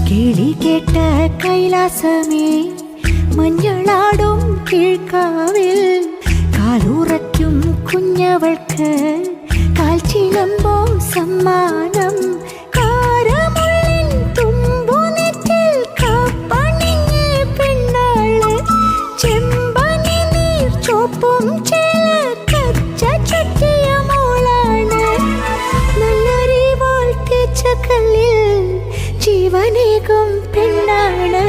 കിളി കേട്ട കൈലാസമേ മഞ്ഞളാടും കീഴ്ക്കാവിൽ കാലുറയ്ക്കും കുഞ്ഞവൾക്ക് കാൽച്ചിലമ്പോ സമ്മാനം കാരമുള്ളിൻ തുമ്പുനെറ്റിൽ കാപ്പണിഞ്ഞ് പെണ്ണാള് ചെമ്പനി നീർ ചോപ്പും ചേല കച്ച ചുറ്റിയ മോളാണ് നല്ലറിവാൾ തേച്ച കല്ലിൽ ജീവനേകും പെണ്ണാണ്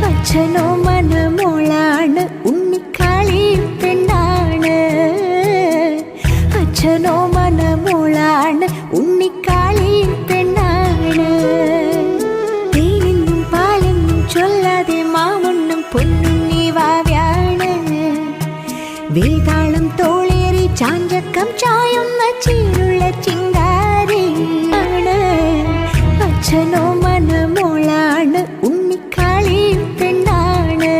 അച്ഛനോ മനമോളാണ് ഉണ്ണിക്കാളിയും പെണ്ണാണ് അച്ഛനോ മനമോളാണ് ഉണ്ണിക്കാളിയും പെണ്ണാണ് തേനെന്നും പാലെന്നും ചൊല്ലാതെ മാമണ്ണും പൊന്നുണ്ണി വാവ്യാണ് വേതാളം തോളേറി ചാഞ്ചക്കം ചായുന്ന ചീരുള്ള ചിങ്കാരിയാണ് അച്ഛനോ മനമോളാണ് ഉണ്ണിക്കാളിയും പെണ്ണാണ്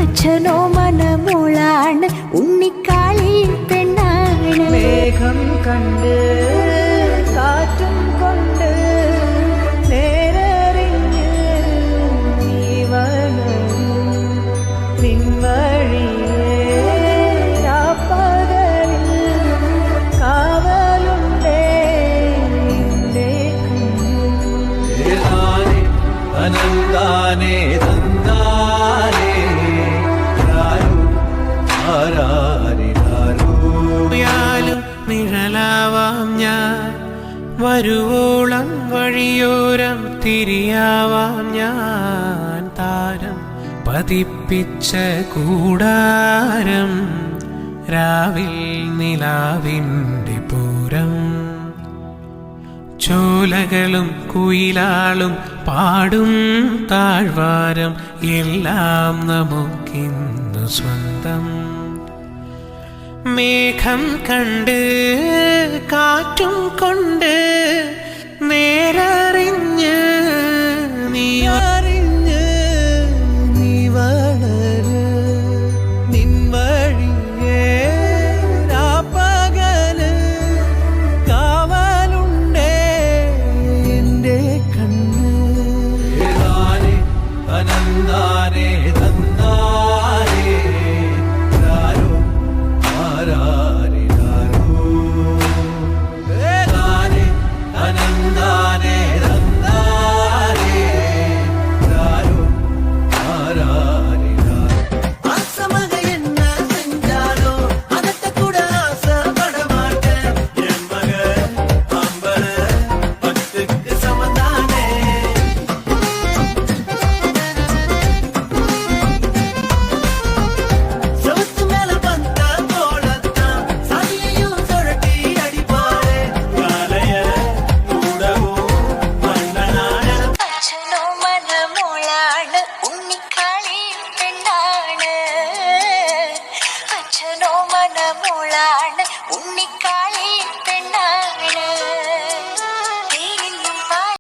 അച്ഛനോ മനമോളാണ് ഉണ്ണിക്കാളിയും പെണ്ണാണ് മേഘം കണ്ട് കാറ്റും കൊണ്ട് നേരറിഞ്ഞ് നീ വരും നിൻവഴിയേ രാപ്പകലിൽ കാവലുണ്ടേ നിന്റെ അനന്താനേ തന്താനേ യാലും നിഴലാവാം ഞാൻ വരുവോളം വഴിയോരം തിരിയാവാം ഞാൻ താരം പതിപ്പിച്ച കൂടാരം രാവിൽ നിലാവിൻ്റെ പൂരം ചോലകളും കുയിലാളും പാടും താഴ്വാരം എല്ലാം നമുക്കിന്നു സ്വന്തം മേഘം കണ്ട് കാറ്റും കൊണ്ട്